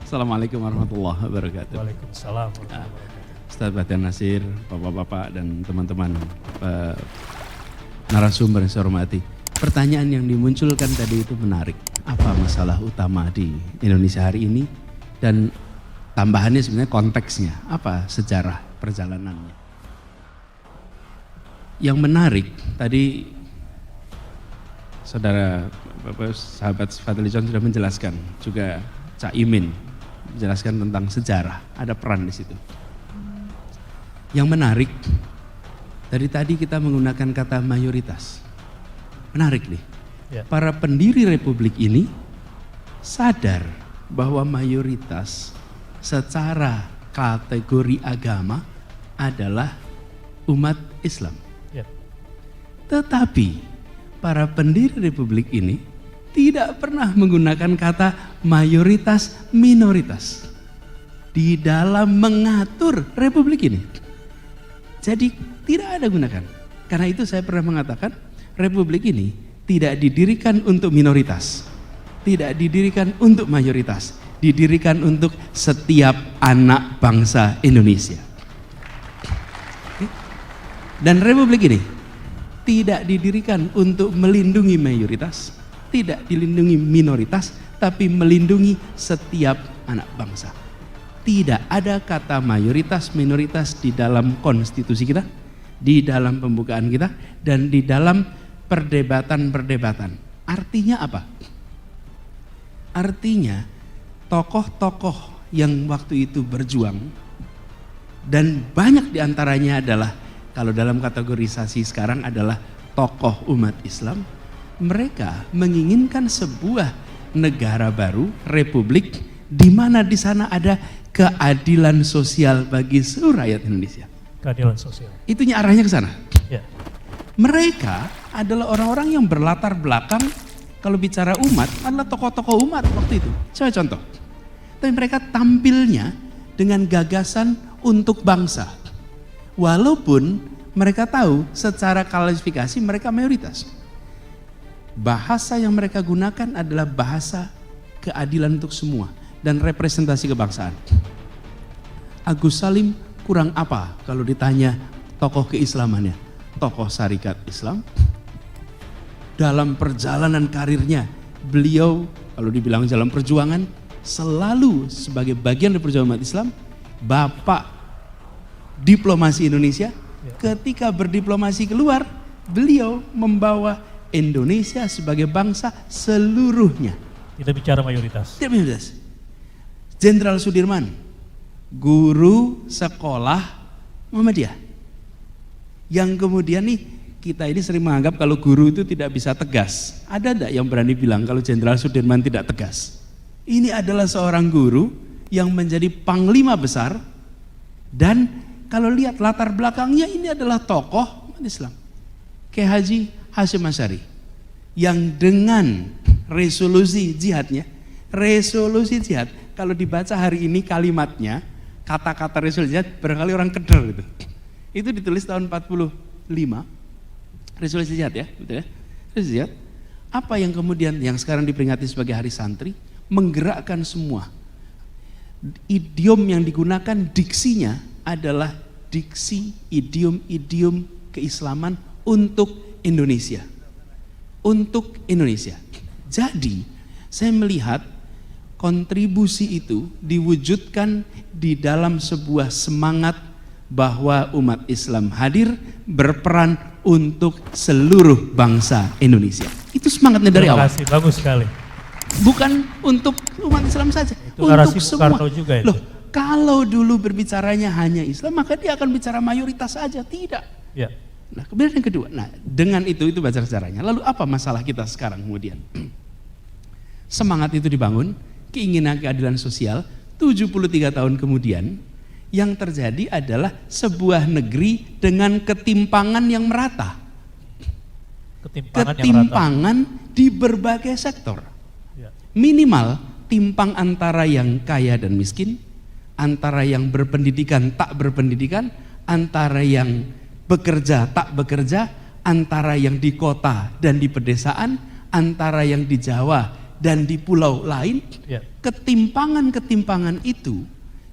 Assalamualaikum warahmatullahi wabarakatuh. Waalaikumsalam warahmatullahi wabarakatuh. Ustaz Batian Nasir, bapak-bapak dan teman-teman narasumber yang saya hormati. Pertanyaan yang dimunculkan tadi itu menarik. Apa masalah utama di Indonesia hari ini? Dan tambahannya sebenarnya konteksnya. Apa sejarah perjalanannya? Yang menarik tadi saudara sahabat Fadli John sudah menjelaskan, juga Cak Imin menjelaskan tentang sejarah, ada peran di situ. Yang menarik, dari tadi kita menggunakan kata mayoritas. Menarik nih, Ya. para pendiri republik ini sadar bahwa mayoritas secara kategori agama adalah umat Islam. Ya. Tetapi para pendiri republik ini tidak pernah menggunakan kata mayoritas minoritas di dalam mengatur republik ini. Jadi tidak ada gunakan. Karena itu saya pernah mengatakan republik ini tidak didirikan untuk minoritas, tidak didirikan untuk mayoritas, didirikan untuk setiap anak bangsa Indonesia. Dan republik ini tidak didirikan untuk melindungi mayoritas, tidak dilindungi minoritas, tapi melindungi setiap anak bangsa. Tidak ada kata mayoritas minoritas di dalam konstitusi kita, di dalam pembukaan kita, dan di dalam perdebatan-perdebatan. Artinya apa? Artinya tokoh-tokoh yang waktu itu berjuang, dan banyak diantaranya adalah, kalau dalam kategorisasi sekarang adalah tokoh umat Islam, mereka menginginkan sebuah negara baru, republik, di mana di sana ada keadilan sosial bagi seluruh rakyat Indonesia. Keadilan sosial. Itunya arahnya ke sana. Ya. Mereka adalah orang-orang yang berlatar belakang, kalau bicara umat, adalah tokoh-tokoh umat waktu itu. Saya contoh. Tapi mereka tampilnya dengan gagasan untuk bangsa. Walaupun mereka tahu secara kualifikasi mereka mayoritas. Bahasa yang mereka gunakan adalah bahasa keadilan untuk semua dan representasi kebangsaan. Agus Salim kurang apa kalau ditanya tokoh keislamannya? Tokoh syarikat Islam. Dalam perjalanan karirnya, beliau kalau dibilang dalam perjuangan selalu sebagai bagian dari perjuangan umat Islam, bapak diplomasi Indonesia. Ketika berdiplomasi keluar, beliau membawa Indonesia sebagai bangsa seluruhnya. Kita bicara mayoritas. Tidak mayoritas. Jenderal Sudirman, guru sekolah Muhammadiyah. Yang kemudian nih, kita ini sering menganggap kalau guru itu tidak bisa tegas. Ada enggak yang berani bilang kalau Jenderal Sudirman tidak tegas? Ini adalah seorang guru yang menjadi panglima besar, dan kalau lihat latar belakangnya ini adalah tokoh umat Islam. Kiai Haji Hasyim Asy'ari yang dengan resolusi jihadnya, resolusi jihad, kalau dibaca hari ini kalimatnya, kata-kata resolusi jihad, barangkali orang keder gitu. Itu ditulis tahun 45, resolusi jihad ya, betul ya? Resolusi jihad. Apa yang kemudian yang sekarang diperingati sebagai Hari Santri, menggerakkan semua. Idiom yang digunakan, diksinya adalah diksi idiom-idiom keislaman untuk Indonesia. Untuk Indonesia. Jadi, saya melihat kontribusi itu diwujudkan di dalam sebuah semangat bahwa umat Islam hadir berperan untuk seluruh bangsa Indonesia. Itu semangatnya dari awal. Terima kasih, bagus sekali. Bukan untuk umat Islam saja, Itu untuk narasi semua. Soekarno juga itu. Loh, kalau dulu berbicaranya hanya Islam, maka dia akan bicara mayoritas saja. Tidak. Ya. Nah, kemudian yang kedua, nah dengan itu baca sejarahnya. Lalu apa masalah kita sekarang kemudian? Semangat itu dibangun keinginan keadilan sosial, 73 tahun kemudian yang terjadi adalah sebuah negeri dengan ketimpangan yang merata. Ketimpangan di berbagai sektor. Ya. Minimal timpang antara yang kaya dan miskin, antara yang berpendidikan tak berpendidikan, antara yang bekerja tak bekerja, antara yang di kota dan di pedesaan, antara yang di Jawa dan di pulau lain. Ya. Ketimpangan-ketimpangan itu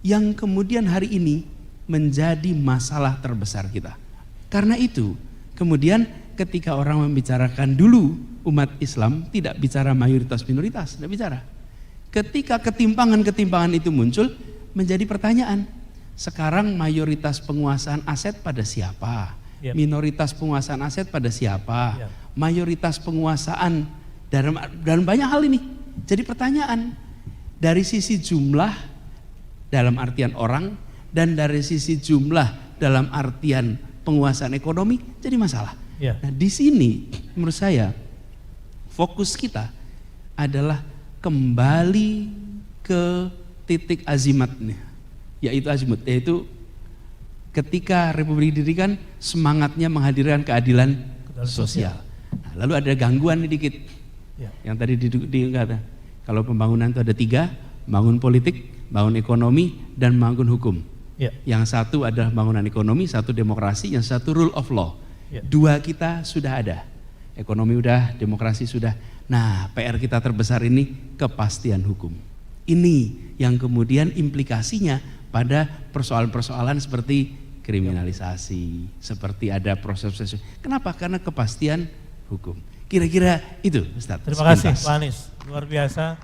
yang kemudian hari ini menjadi masalah terbesar kita. Karena itu kemudian ketika orang membicarakan dulu umat Islam tidak bicara mayoritas minoritas, tidak bicara. Ketika ketimpangan-ketimpangan itu muncul menjadi pertanyaan. Sekarang mayoritas penguasaan aset pada siapa? Yep. Minoritas penguasaan aset pada siapa? Yep. Mayoritas penguasaan dalam banyak hal ini. Jadi pertanyaan dari sisi jumlah dalam artian orang dan dari sisi jumlah dalam artian penguasaan ekonomi jadi masalah. Yeah. Nah, di sini menurut saya fokus kita adalah kembali ke titik azimatnya, yaitu ketika Republik didirikan semangatnya menghadirkan keadilan sosial. Nah, lalu ada gangguan nih dikit, yang tadi dikata kalau pembangunan itu ada 3, bangun politik, bangun ekonomi, dan bangun hukum. Yang satu adalah bangunan ekonomi, satu demokrasi, yang satu rule of law. 2 kita sudah ada, ekonomi udah, demokrasi sudah. Nah, PR kita terbesar ini kepastian hukum. Ini yang kemudian implikasinya pada persoalan-persoalan seperti kriminalisasi, seperti ada proses-proses. Kenapa? Karena kepastian hukum. Kira-kira itu, Ustaz. Terima kasih Pak Anies, luar biasa.